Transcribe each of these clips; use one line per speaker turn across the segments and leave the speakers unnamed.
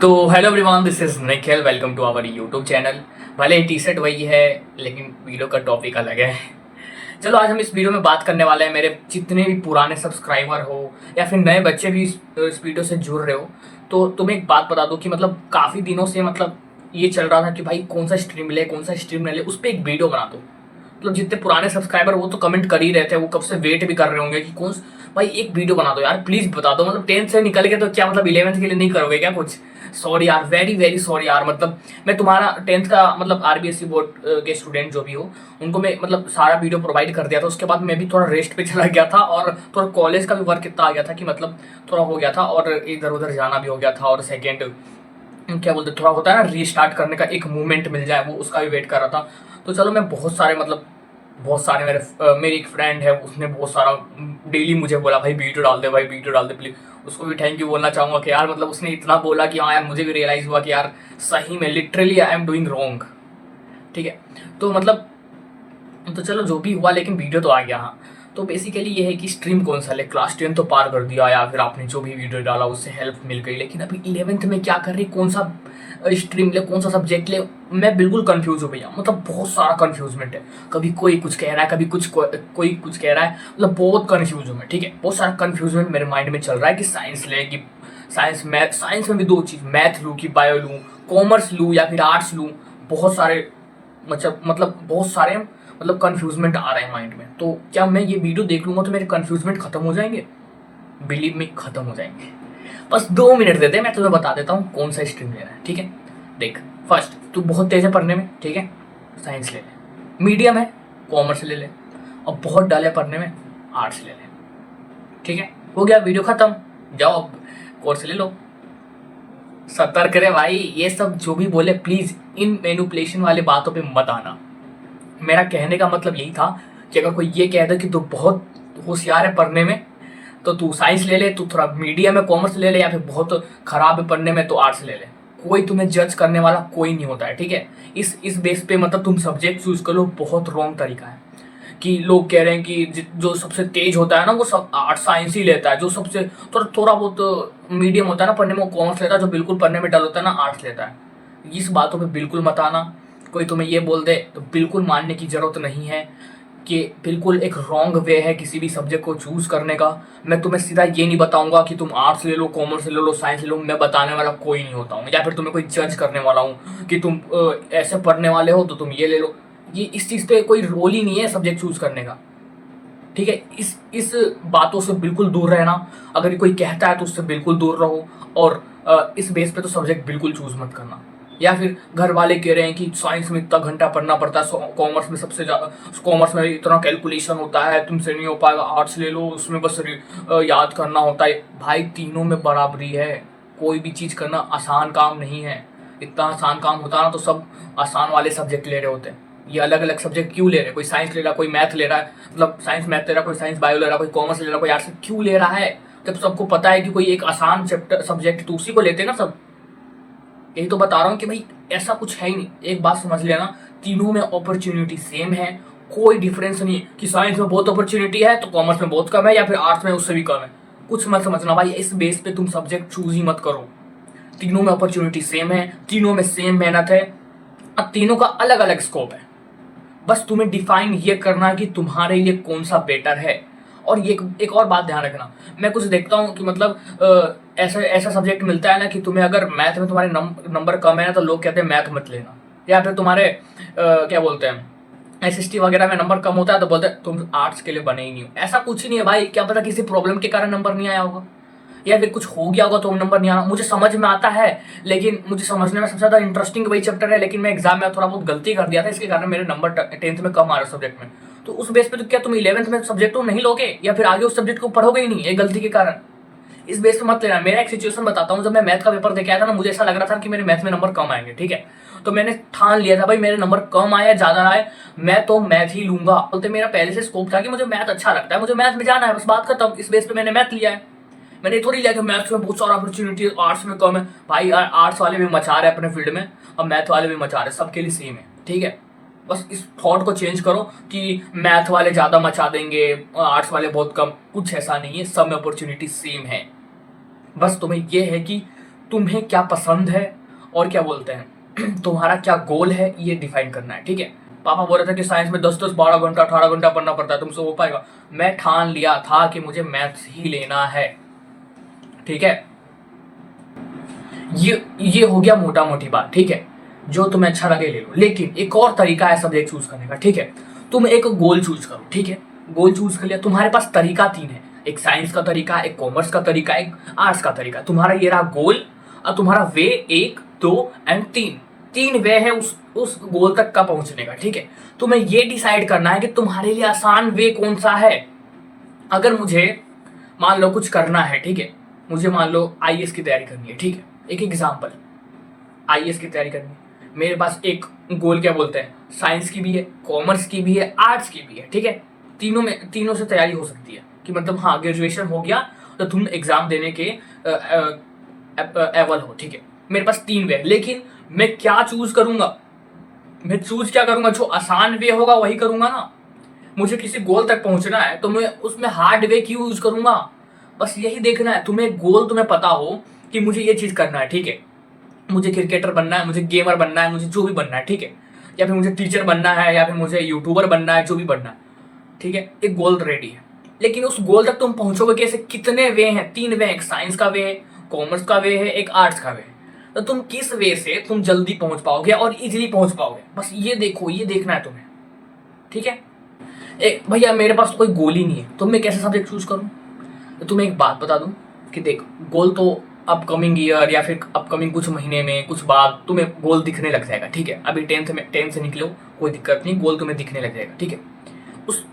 तो hello everyone, this is Nikhil. Welcome to our YouTube channel. भले ही टी शर्ट वही है लेकिन वीडियो का टॉपिक अलग है। चलो आज हम इस वीडियो में बात करने वाले हैं, मेरे जितने भी पुराने सब्सक्राइबर हो या फिर नए बच्चे भी इस वीडियो से जुड़ रहे हो, तो तुम्हें एक बात बता दूं कि मतलब काफ़ी दिनों से मतलब ये चल रहा था कि भाई कौन सा स्ट्रीम ले कौन सा स्ट्रीम ले, उस पर एक वीडियो बना दो। मतलब जितने पुराने सब्सक्राइबर वो तो कमेंट कर ही रहे थे, वो कब से वेट भी कर रहे होंगे कि कौन भाई एक वीडियो बना दो यार, प्लीज बता दो। मतलब 10th से निकल के तो क्या मतलब 11th के लिए नहीं करोगे क्या कुछ? सॉरी यार, वेरी वेरी सॉरी यार। मतलब मैं तुम्हारा 10th का मतलब आरबीएससी बोर्ड के स्टूडेंट जो भी हो उनको मैं मतलब सारा वीडियो प्रोवाइड कर दिया था। उसके बाद मैं भी थोड़ा रेस्ट पे चला गया था और थोड़ा कॉलेज का भी वर्क इतना आ गया था कि मतलब थोड़ा हो गया था और इधर उधर जाना भी हो गया था। और सेकेंड क्या बोलते थोड़ा होता है ना, रीस्टार्ट करने का एक मूवमेंट मिल जाए, वो उसका भी वेट कर रहा था। तो चलो मैं बहुत सारे मेरी एक फ्रेंड है, उसने बहुत सारा डेली मुझे बोला भाई वीडियो डाल दे, भाई वीडियो डाल दे प्लीज। उसको भी थैंक यू बोलना चाहूँगा कि यार मतलब उसने इतना बोला कि हाँ यार मुझे भी रियलाइज़ हुआ कि यार सही में literally I am doing wrong. ठीक है, तो मतलब तो चलो जो भी हुआ लेकिन वीडियो तो आ गया। हाँ, तो बेसिकली ये है कि स्ट्रीम कौन सा ले, क्लास 10 तो पार कर दिया या फिर आपने जो भी वीडियो डाला उससे हेल्प मिल गई, लेकिन अभी 11th में क्या कर रही, कौन सा स्ट्रीम ले, कौन सा सब्जेक्ट ले, मैं बिल्कुल कंफ्यूज हो गया। मतलब बहुत सारा कंफ्यूजमेंट है, कभी कोई कुछ कह रहा है, कभी कोई कुछ कह रहा है, मतलब बहुत कंफ्यूज हूँ मैं। ठीक है, बहुत सारा कंफ्यूजमेंट मेरे माइंड में चल रहा है कि साइंस ले कि साइंस मैथ, साइंस में भी दो चीज़, मैथ लूँ कि बायो लूँ, कॉमर्स लूँ या फिर आर्ट्स लूँ। बहुत सारे मतलब बहुत सारे मतलब कंफ्यूजमेंट आ रहे हैं माइंड में। तो क्या मैं ये वीडियो देख लूंगा तो मेरे कंफ्यूजमेंट खत्म हो जाएंगे? बिलीव में खत्म हो जाएंगे। बस 2 मिनट देते, मैं तुम्हें बता देता हूँ कौन सा स्ट्रीम लेना है। ठीक है, देख, फर्स्ट तू बहुत तेज है पढ़ने में, ठीक है, साइंस ले ले। मीडियम है, कॉमर्स ले ले। और बहुत डल है पढ़ने में, आर्ट्स ले ले। ठीक है, हो गया, वीडियो खत्म। जाओ अब कोर्स ले लो। सतर्क रहे भाई, ये सब जो भी बोले प्लीज इन मैनिपुलेशन वाले बातों पे मत आना। मेरा कहने का मतलब यही था कि अगर कोई ये कह दे कि तू बहुत होशियार है पढ़ने में तो तू साइंस ले ले, तू थोड़ा मीडियम में कॉमर्स ले ले, या फिर बहुत खराब है पढ़ने में तो आर्ट्स ले ले। कोई तुम्हें जज करने वाला कोई नहीं होता है। ठीक है, इस बेस पे मतलब तुम सब्जेक्ट चूज कर लो, बहुत रॉन्ग तरीका है। कि लोग कह रहे हैं कि जो सबसे तेज होता है ना वो सब आर्ट साइंस ही लेता है, जो सबसे थोड़ा थोड़ा बहुत मीडियम होता है ना पढ़ने में वो कॉमर्स लेता है, जो बिल्कुल पढ़ने में डल होता है ना आर्ट्स लेता है। इस बातों पे बिल्कुल मत आना। कोई तुम्हें ये बोल दे तो बिल्कुल मानने की जरूरत नहीं है कि बिल्कुल एक रॉन्ग वे है किसी भी सब्जेक्ट को चूज करने का। मैं तुम्हें सीधा ये नहीं बताऊंगा कि तुम आर्ट्स ले लो, कॉमर्स ले लो, साइंस ले लो। मैं बताने वाला कोई नहीं होता हूँ, या फिर तुम्हें कोई जज करने वाला हूँ कि तुम ऐसे पढ़ने वाले हो तो तुम ये ले लो। ये इस चीज़ पे कोई रोल ही नहीं है सब्जेक्ट चूज करने का। ठीक है, इस बातों से बिल्कुल दूर रहना। अगर कोई कहता है तो उससे बिल्कुल दूर रहो। और इस बेस पे तो सब्जेक्ट बिल्कुल चूज मत करना। या फिर घर वाले कह रहे हैं कि साइंस में इतना घंटा पढ़ना पड़ता है, कॉमर्स में सबसे ज़्यादा, कॉमर्स में इतना कैलकुलेशन होता है, तुमसे नहीं हो पाएगा, आर्ट्स ले लो उसमें बस याद करना होता है। भाई तीनों में बराबरी है, कोई भी चीज़ करना आसान काम नहीं है। इतना आसान काम होता ना तो सब आसान वाले सब्जेक्ट ले रहे होते हैं। ये अलग अलग सब्जेक्ट क्यों ले रहे हैं? कोई साइंस ले रहा है, कोई मैथ ले रहा है, मतलब साइंस मैथ ले रहा है, कोई साइंस बायो ले रहा है, कोई कॉमर्स ले रहा है, कोई आर्ट्स क्यों ले रहा है? जब सबको पता है कि कोई एक आसान चैप्टर सब्जेक्ट तो उसी को लेते हैं ना सब। यही तो बता रहा हूँ कि भाई ऐसा कुछ है ही नहीं। एक बात समझ लेना, तीनों में अपॉर्चुनिटी सेम है, कोई डिफरेंस नहीं है कि साइंस में बहुत अपॉर्चुनिटी है तो कॉमर्स में बहुत कम है, या फिर आर्ट्स में उससे भी कम है। कुछ मत समझना भाई, इस बेस पे तुम सब्जेक्ट चूज ही मत करो। तीनों में अपॉर्चुनिटी सेम है, तीनों में सेम मेहनत है, और तीनों का अलग अलग स्कोप है। बस तुम्हें डिफाइन ये करना है कि तुम्हारे लिए कौन सा बेटर है। और ये एक और बात ध्यान रखना, मैं कुछ देखता हूँ कि मतलब ऐसा ऐसा सब्जेक्ट मिलता है ना कि तुम्हें अगर मैथ में तुम्हारे नंबर कम है ना तो लोग कहते हैं मैथ मत लेना। या फिर तुम्हारे क्या बोलते हैं एसएसटी वगैरह में नंबर कम होता है तो बोलते हैं तुम आर्ट्स के लिए बने ही नहीं हो। ऐसा कुछ नहीं है भाई, क्या पता किसी प्रॉब्लम के कारण नंबर नहीं आया होगा, या फिर कुछ हो गया होगा तो नंबर नहीं आना। मुझे समझ में आता है, लेकिन मुझे समझने में सबसे ज़्यादा इंटरेस्टिंग वही चैप्टर है, लेकिन मैं एग्जाम में थोड़ा बहुत गलती कर दिया था, इसके कारण मेरे नंबर 10th में कम आ रहे सब्जेक्ट में। तो उस बेस पे तो क्या तुम 11th में सब्जेक्ट नहीं लोगे या फिर आगे उस सब्जेक्ट को पढ़ोगे ही नहीं एक गलती के कारण? इस बेस पे मत लेना। मेरा एक सिचुएशन बताता हूँ, जब मैं मैथ का पेपर देके आया था ना, मुझे ऐसा लग रहा था कि मेरे मैथ में नंबर कम आएंगे। ठीक है, तो मैंने ठान लिया था भाई मेरे नंबर कम आए ज्यादा आए, मैं तो मैथ ही लूंगा। बोलते मेरा पहले से स्कोप था कि मुझे मैथ अच्छा लगता है, मुझे मैथ में जाना है, बस बात खत्म। इस बेस पे मैंने मैथ लिया है। मैंने थोड़ी लिया कि मैथ्स में बहुत सारा अपॉर्चुनिटी आर्ट्स में कम है। भाई आर्ट्स वाले भी मचा रहे हैं अपने फील्ड में, और मैथ वाले भी मचा रहे हैं, सबके लिए सेम है। ठीक है, बस इस थॉट को चेंज करो कि मैथ वाले ज़्यादा मचा देंगे, आर्ट्स वाले बहुत कम। कुछ ऐसा नहीं है, सब में अपॉर्चुनिटी सेम है। बस तुम्हें यह है कि तुम्हें क्या पसंद है और क्या बोलते हैं तुम्हारा क्या गोल है, ये डिफाइन करना है। ठीक है, पापा बोल रहे थे कि साइंस में 10-10 12 घंटा 18 घंटा पढ़ना पड़ता है, तुमसे हो पाएगा? मैं ठान लिया था कि मुझे मैथ्स ही लेना है। ठीक है, ये हो गया मोटा मोटी बात। ठीक है, जो तुम्हें अच्छा लगे ले लो, लेकिन एक और तरीका है सब्जेक्ट चूज करने का। ठीक है, तुम एक गोल चूज करो। ठीक है, गोल चूज कर लिया, तुम्हारे पास तरीका 3 है, एक साइंस का तरीका, एक कॉमर्स का तरीका, एक आर्ट्स का तरीका। तुम्हारा ये रहा गोल, और तुम्हारा वे 1 2 एंड 3 वे है उस गोल तक का पहुंचने का। ठीक है, तुम्हें ये डिसाइड करना है कि तुम्हारे लिए आसान वे कौन सा है। अगर मुझे मान लो कुछ करना है, ठीक है, मुझे मान लो आईएएस की तैयारी करनी है। ठीक है, एक एग्जाम्पल, आईएएस की तैयारी करनी है, मेरे पास एक गोल क्या बोलते हैं, साइंस की भी है, कॉमर्स की भी है, आर्ट्स की भी है। ठीक है, तीनों से तैयारी हो सकती है कि मतलब हाँ ग्रेजुएशन हो गया तो तुम एग्जाम देने के एबल हो। ठीक है, मेरे पास 3 वे, लेकिन मैं क्या चूज करूंगा, मैं चूज क्या करूंगा? जो आसान वे होगा वही करूंगा ना। मुझे किसी गोल तक पहुंचना है तो मैं उसमें हार्ड वे क्यों यूज करूंगा? बस यही देखना है तुम्हें, गोल तुम्हें पता हो कि मुझे ये चीज करना है। ठीक है, मुझे क्रिकेटर बनना है, मुझे गेमर बनना है, मुझे जो भी बनना है। ठीक है, या फिर मुझे टीचर बनना है, या फिर मुझे यूट्यूबर बनना है, जो भी बनना है। ठीक है, एक गोल रेडी है, लेकिन उस गोल तक तुम पहुंचोगे कैसे? कितने वे हैं? 3 वे हैं, एक साइंस का वे है, कॉमर्स का वे है, एक आर्ट्स का वे है। तो तुम किस वे से तुम जल्दी पहुंच पाओगे और इजीली पहुंच पाओगे, बस ये देखो, ये देखना है तुम्हें। ठीक है, एक भैया मेरे पास तो कोई गोल ही नहीं है तो मैं कैसे सब्जेक्ट चूज करूं? तो तुम्हें एक बात बता दूं कि देख, गोल तो अपकमिंग ईयर या फिर अपकमिंग कुछ महीने में, कुछ बाद तुम्हें गोल दिखने लग जाएगा। ठीक है, अभी 10th से निकलो, कोई दिक्कत नहीं, गोल तुम्हें दिखने लग जाएगा। ठीक है,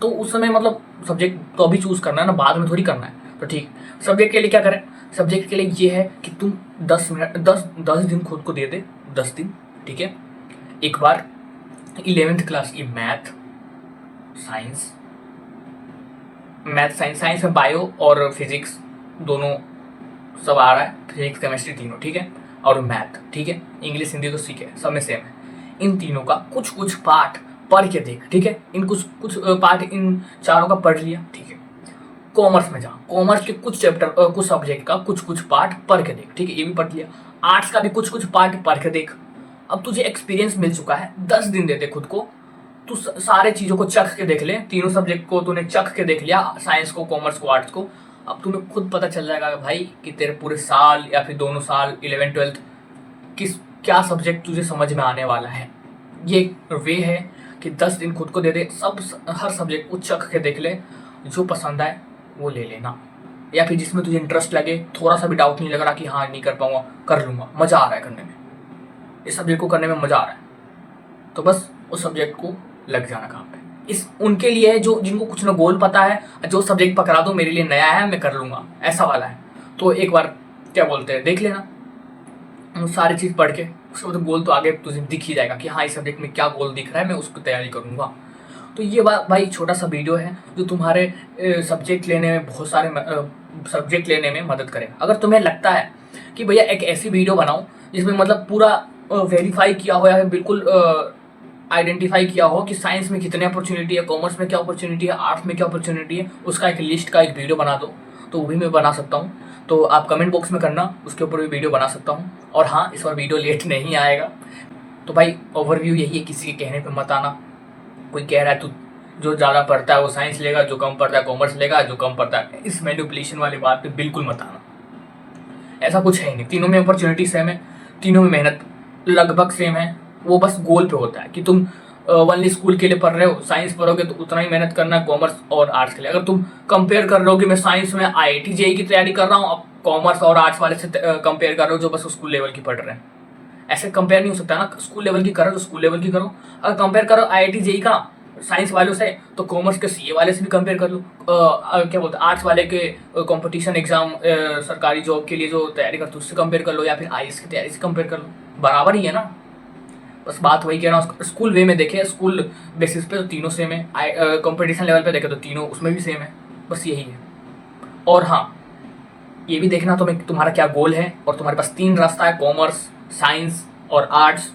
उस समय मतलब सब्जेक्ट तो अभी चूज करना है ना, बाद में थोड़ी करना है। तो ठीक, सब्जेक्ट के लिए क्या करें? सब्जेक्ट के लिए ये है कि तुम 10 दिन खुद को दे दे, 10 दिन। ठीक है, एक बार 11th क्लास की मैथ साइंस साइंस में बायो और फिजिक्स दोनों सब आ रहा है, फिजिक्स केमिस्ट्री तीनों। ठीक है, और मैथ। ठीक है, इंग्लिश हिंदी तो सीखे, सब में सेम है। इन तीनों का कुछ कुछ पार्ट पढ़ के देख। ठीक है, इन कुछ कुछ पार्ट इन चारों का पढ़ लिया। ठीक है, कॉमर्स में जा, कॉमर्स के कुछ चैप्टर कुछ सब्जेक्ट का कुछ कुछ पार्ट पढ़ के देख। ठीक है, ये भी पढ़ लिया। आर्ट्स का भी कुछ कुछ पार्ट पढ़ के देख। अब तुझे एक्सपीरियंस मिल चुका है, 10 दिन देते खुद को, तू सारे चीजों को चख के देख ले, तीनों सब्जेक्ट को तूने चख के देख लिया, साइंस को, कॉमर्स को, आर्ट्स को। अब तुम्हें खुद पता चल जाएगा भाई कि तेरे पूरे साल या फिर दोनों साल 11th 12th क्या सब्जेक्ट तुझे समझ में आने वाला है। ये वे है कि 10 दिन खुद को दे दे, हर सब्जेक्ट को चख के देख ले, जो पसंद आए वो ले लेना, या फिर जिसमें तुझे इंटरेस्ट लगे, थोड़ा सा भी डाउट नहीं लग रहा कि हाँ नहीं कर पाऊंगा, कर लूंगा, मजा आ रहा है करने में, इस सब्जेक्ट को करने में मजा आ रहा है, तो बस उस सब्जेक्ट को लग जाना काम पे। इस उनके लिए है जो जिनको कुछ ना गोल पता है, जो सब्जेक्ट पकड़ा दो मेरे लिए नया है, मैं कर लूंगा, ऐसा वाला है। तो एक बार क्या बोलते हैं, देख लेना सारी चीज पढ़ के, उसके बाद गोल तो आगे तुझे दिख ही जाएगा कि हाँ इस सब्जेक्ट में क्या गोल दिख रहा है, मैं उसकी तैयारी करूंगा। तो ये बात भाई छोटा सा वीडियो है जो तुम्हारे सब्जेक्ट लेने में बहुत सारे सब्जेक्ट लेने में मदद करेगा। अगर तुम्हें लगता है कि भैया एक ऐसी वीडियो बनाओ जिसमें मतलब पूरा वेरीफाई किया हो या फिर बिल्कुल आइडेंटिफाई किया हो कि साइंस में कितने अपॉर्चुनिटी है, कॉमर्स में क्या अपॉर्चुनिटी है, आर्ट्स में क्या अपॉर्चुनिटी है, उसका एक लिस्ट का एक वीडियो बना दो, तो वो भी मैं बना सकता हूँ। तो आप कमेंट बॉक्स में करना, उसके ऊपर भी वीडियो बना सकता हूँ। और हाँ, इस बार वीडियो लेट नहीं आएगा। तो भाई ओवरव्यू यही है, किसी के कहने पे मत आना। कोई कह रहा है तू जो ज़्यादा पढ़ता है वो साइंस लेगा, जो कम पढ़ता है कॉमर्स लेगा, जो कम पढ़ता है, इस मैनिपुलेशन वाली बात पे बिल्कुल मत आना। ऐसा कुछ है नहीं, तीनों में अपॉर्चुनिटी सेम है, तीनों में मेहनत लगभग सेम है। वो बस गोल पे होता है कि तुम ओनली स्कूल के लिए पढ़ रहे हो, साइंस पढ़ोगे तो उतना ही मेहनत करना है कॉमर्स और आर्ट्स के लिए। अगर तुम कंपेयर कर रहे हो कि मैं साइंस में आईआईटी जेईई की तैयारी कर रहा हूँ, अब कॉमर्स और आर्ट्स वाले से कंपेयर कर रहे हो जो बस स्कूल लेवल की पढ़ रहे हैं, ऐसे कंपेयर नहीं हो सकता ना। स्कूल लेवल की करो तो स्कूल लेवल की करो। अगर कंपेयर करो आईआईटी जेईई का साइंस वालों से, तो कॉमर्स के सीए वाले से भी कंपेयर कर लो। क्या बोलते हैं, आर्ट्स वाले के कंपटीशन एग्जाम सरकारी जॉब के लिए जो तैयारी करते हो उससे कंपेयर कर लो, या फिर आईएएस की तैयारी से कंपेयर कर लो, बराबर ही है ना। बस बात वही कह रहा हूँ, स्कूल वे में देखे, स्कूल बेसिस पे तो तीनों सेम है, कंपटीशन लेवल पे देखे तो तीनों उसमें भी सेम है, बस यही है। और हाँ, ये भी देखना तुम्हारा क्या गोल है, और तुम्हारे पास 3 रास्ता है, कॉमर्स, साइंस और आर्ट्स।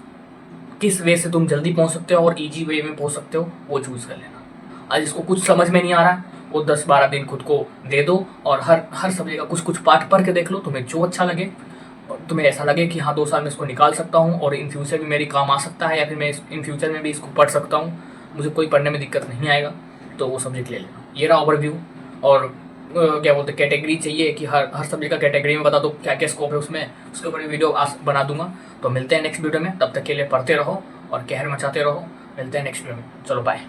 किस वे से तुम जल्दी पहुंच सकते हो और इजी वे में पहुंच सकते हो, वो चूज कर लेना। और जिसको कुछ समझ में नहीं आ रहा है वो 10-12 दिन खुद को दे दो, और हर सब्जेक्ट का कुछ कुछ पार्ट पढ़ के देख लो, तुम्हें जो अच्छा लगे तुम्हें ऐसा लगे कि हाँ 2 साल में इसको निकाल सकता हूँ और इन फ्यूचर भी मेरी काम आ सकता है, या फिर मैं इन फ्यूचर में भी इसको पढ़ सकता हूँ, मुझे कोई पढ़ने में दिक्कत नहीं आएगा, तो वो सब्जेक्ट ले लेना। ये रहा ओवरव्यू। और क्या बोलते हैं, कैटेगरी चाहिए कि हर हर सब्जेक्ट का कैटेगरी में बता दो क्या क्या स्कोप है उसमें, उसके ऊपर भी वीडियो बना दूंगा। तो मिलते हैं नेक्स्ट वीडियो में, तब तक के लिए पढ़ते रहो और कहर मचाते रहो। मिलते हैं नेक्स्ट वीडियो में, चलो बाय।